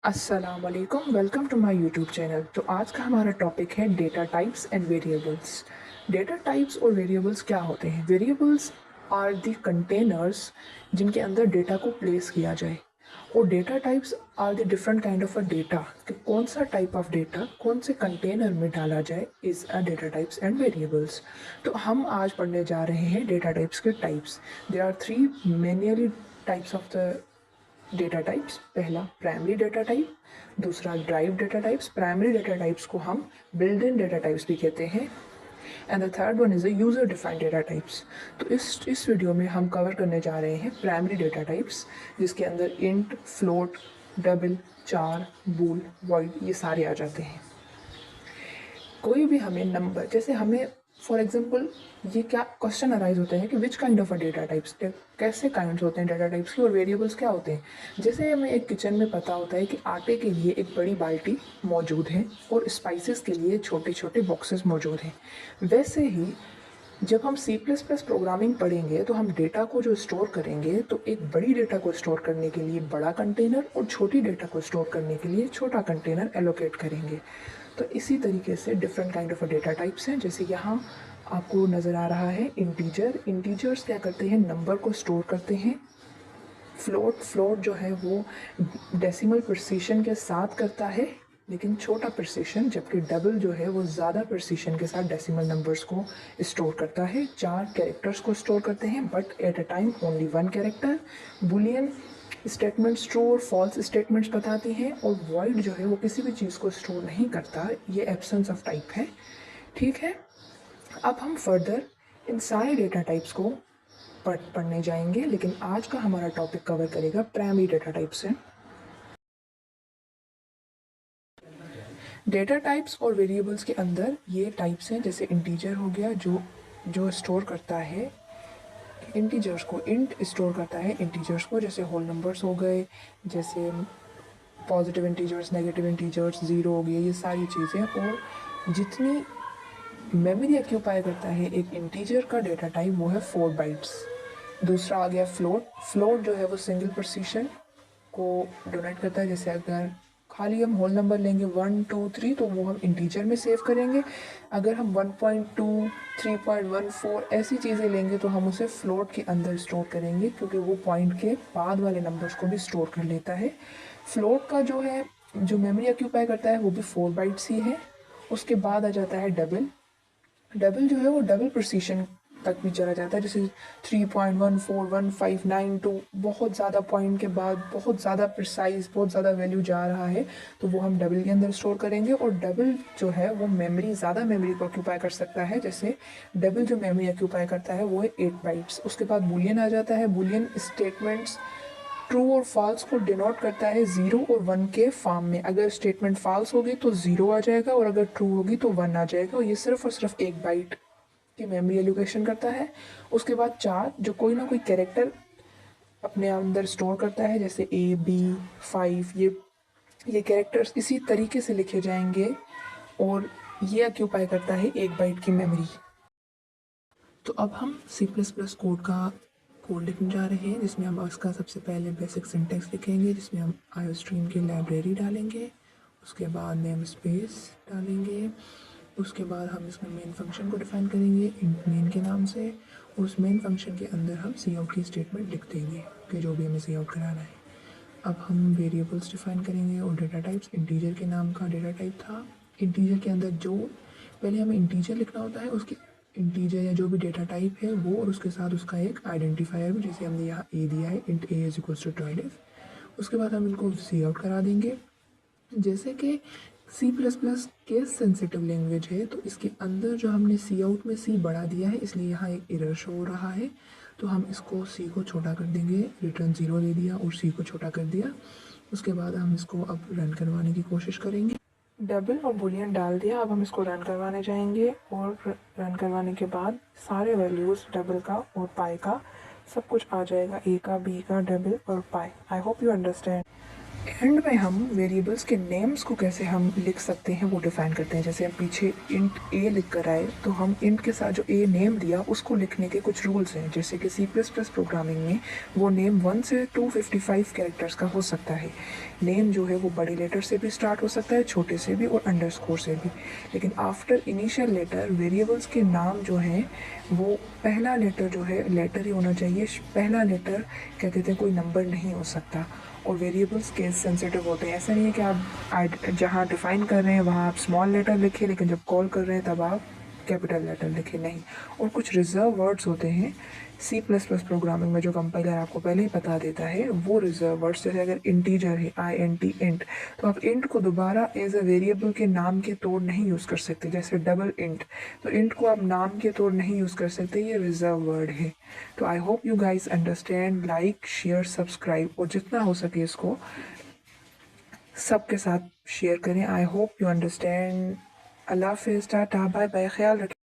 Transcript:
अस्सलाम वालेकुम, welcome to my YouTube channel. तो आज का हमारा टॉपिक है data types and variables. Data types और वेरिएबल्स क्या होते हैं? वेरिएबल्स आर द कंटेनर्स जिनके अंदर डेटा को प्लेस किया जाए, और data types are the different kind of a data कि कौन सा टाइप ऑफ डेटा कौन से कंटेनर में डाला जाए is a data types and variables. तो हम आज पढ़ने जा रहे हैं डेटा टाइप्स के types. There are three mainly types of the data types. पहला प्राइमरी डेटा टाइप, दूसरा derived data types. Primary data types को हम बिल्ड इन डेटा टाइप्स भी कहते हैं, and the third one is a user defined data types. तो इस video में हम कवर करने जा रहे हैं प्राइमरी डेटा टाइप्स, जिसके अंदर इंट, फ्लोट, डबल, चार, बूल, वॉइड ये सारे आ जाते हैं। कोई भी हमें नंबर, जैसे हमें फॉर एग्जांपल ये क्या क्वेश्चन अराइज होते हैं कि which kind of a data types, कैसे काइंड्स होते हैं डेटा टाइप्स की, और वेरिएबल्स क्या होते हैं। जैसे हमें एक किचन में पता होता है कि आटे के लिए एक बड़ी बाल्टी मौजूद है और स्पाइसेस के लिए छोटे छोटे बॉक्सेस मौजूद हैं, वैसे ही जब हम C++ प्रोग्रामिंग पढ़ेंगे तो हम डेटा को जो स्टोर करेंगे तो एक बड़ी डेटा को स्टोर करने के लिए बड़ा कंटेनर और छोटी डेटा को स्टोर करने के लिए छोटा कंटेनर एलोकेट करेंगे। तो इसी तरीके से different kind of data types हैं। जैसे यहाँ आपको नज़र आ रहा है इंटीजर। इंटीजर्स क्या करते हैं? नंबर को स्टोर करते हैं। फ्लोट जो है वो डेसिमल प्रिसीशन के साथ करता है, लेकिन छोटा प्रिसीशन, जबकि डबल जो है वो ज़्यादा प्रिसीशन के साथ डेसिमल नंबर्स को स्टोर करता है। चार कैरेक्टर्स को स्टोर करते हैं, but at a time only one character. Boolean statements true और फॉल्स स्टेटमेंट्स बताती हैं, और वॉइड जो है वो किसी भी चीज़ को स्टोर नहीं करता, ये एब्सेंस ऑफ टाइप है। ठीक है, अब हम फर्दर इन सारे डेटा टाइप्स को पढ़ने जाएंगे, लेकिन आज का हमारा टॉपिक कवर करेगा प्राइमरी डेटा टाइप्स से। डेटा टाइप्स और वेरिएबल्स के अंदर ये टाइप्स हैं, जैसे इंटीजर हो गया जो जो स्टोर करता है इंटीजर्स को, इंट स्टोर करता है इंटीजर्स को, जैसे होल नंबर्स हो गए, जैसे positive integers, negative integers, zero हो गया, ये सारी चीज़ें। और जितनी मेमोरी ऑक्यूपाई करता है एक इंटीजर का डेटा टाइप वो है 4 बाइट्स। दूसरा आ गया फ्लोट। फ्लोट जो है वो सिंगल प्रिसीशन को डोनेट करता है, जैसे अगर खाली हम होल नंबर लेंगे 1 2 3 तो वो हम इंटीजर में सेव करेंगे। अगर हम 1.2 3.14 ऐसी चीज़ें लेंगे तो हम उसे फ्लोट के अंदर स्टोर करेंगे, क्योंकि वो पॉइंट के बाद वाले नंबर्स को भी स्टोर कर लेता है। फ्लोट का जो है जो मेमोरी ऑक्यूपाई करता है वो भी 4 बाइट्स ही है। उसके बाद आ जाता है डबल। डबल जो है वो डबल प्रिसीशन तक भी चला जाता है, जैसे 3.14159 बहुत ज़्यादा पॉइंट के बाद बहुत ज़्यादा प्रिसाइज, बहुत ज़्यादा वैल्यू जा रहा है, तो वो हम डबल के अंदर स्टोर करेंगे। और डबल जो है वो मेमोरी, ज़्यादा मेमोरी को ऑक्यूपाई कर सकता है, जैसे डबल जो मेमोरी ऑक्यूपाई करता है वो है 8 बाइट्स। उसके बाद बुलियन आ जाता है। बुलियन स्टेटमेंट्स ट्रू और फॉल्स को डिनोट करता है 0 और 1 के फॉर्म में। अगर स्टेटमेंट फॉल्स होगी तो 0 आ जाएगा, और अगर ट्रू होगी तो 1 आ जाएगा, और ये सिर्फ और सिर्फ 1 बाइट की मेमोरी एलोकेशन करता है। उसके बाद चार जो कोई ना कोई कैरेक्टर अपने अंदर स्टोर करता है, जैसे A B 5, ये कैरेक्टर्स इसी तरीके से लिखे जाएंगे, और ये ऑक्यूपाई करता है 1 बाइट की मेमोरी। तो अब हम C++ कोड लिखने जा रहे हैं, जिसमें हम इसका सबसे पहले बेसिक सिंटेक्स लिखेंगे, जिसमें हम आयोस्ट्रीम की लाइब्रेरी डालेंगे, उसके बाद नेम स्पेस डालेंगे, उसके बाद हम इसमें मेन फंक्शन को डिफाइन करेंगे इंट मेन के नाम से। उस मेन फंक्शन के अंदर हम सी आउट की स्टेटमेंट लिख देंगे कि जो भी हमें सी आउट कराना है। अब हम वेरिएबल्स डिफाइन करेंगे, और डेटा टाइप्स इंटीजर के नाम का डेटा टाइप था। इंटीजर के अंदर जो पहले हमें इंटीजर लिखना होता है, उसकी इंटीजर या जो भी डेटा टाइप है वो, और उसके साथ उसका एक आइडेंटिफायर भी, जैसे हमने यहाँ ए दिया है, int a is equals to 12। उसके बाद हम इनको सी आउट करा देंगे। जैसे कि C++ केस सेंसिटिव लैंग्वेज है, तो इसके अंदर जो हमने सी आउट में सी बढ़ा दिया है, इसलिए यहाँ एक एरर शो हो रहा है, तो हम इसको सी को छोटा कर देंगे। रिटर्न 0 दे दिया और सी को छोटा कर दिया। उसके बाद हम इसको अब रन करवाने की कोशिश करेंगे। डबल और बुलियन डाल दिया, अब हम इसको रन करवाने जाएंगे, और रन करवाने के बाद सारे वैल्यूज़ डबल का और पाई का सब कुछ आ जाएगा, ए का, बी का, डबल और pi. I hope you understand. End में हम वेरिएबल्स के नेम्स को कैसे हम लिख सकते हैं वो डिफाइन करते हैं। जैसे हम पीछे इंट ए लिख कर आए, तो हम इंट के साथ जो ए नेम दिया उसको लिखने के कुछ रूल्स हैं, जैसे कि C++ प्रोग्रामिंग में वो नेम 1 से 255 कैरेक्टर्स का हो सकता है। नेम जो है वो बड़े लेटर से भी स्टार्ट हो सकता है, छोटे से भी और अंडरस्कोर से भी। लेकिन आफ्टर इनिशियल लेटर वेरिएबल्स के नाम जो हैं वो पहला लेटर जो है लेटर ही होना चाहिए। पहला लेटर क्या कहते हैं, कोई नंबर नहीं हो सकता। और वेरिएबल्स केस सेंसिटिव होते हैं। ऐसा नहीं है कि आप जहाँ डिफाइन कर रहे हैं वहाँ आप स्मॉल लेटर लिखिए, लेकिन जब कॉल कर रहे हैं तब आप कैपिटल लेटर लिखे, नहीं। और कुछ रिजर्व वर्ड्स होते हैं C++ प्रोग्रामिंग में, जो कंपाइलर आपको पहले ही बता देता है। वो रिजर्व वर्ड्स, जैसे अगर इंटीजर है INT इंट, तो आप इंट को दोबारा एज अ वेरिएबल के नाम के तौर नहीं यूज़ कर सकते। जैसे डबल इंट, तो इंट को आप नाम के तौर नहीं यूज़ कर सकते, ये रिजर्व वर्ड है। तो I hope you guys understand. Like share subscribe, और जितना हो सके इसको सबके साथ शेयर करें। I hope you understand. अल्लाह हाफिज़, टाटा, बाय बाय, ख्याल रखें।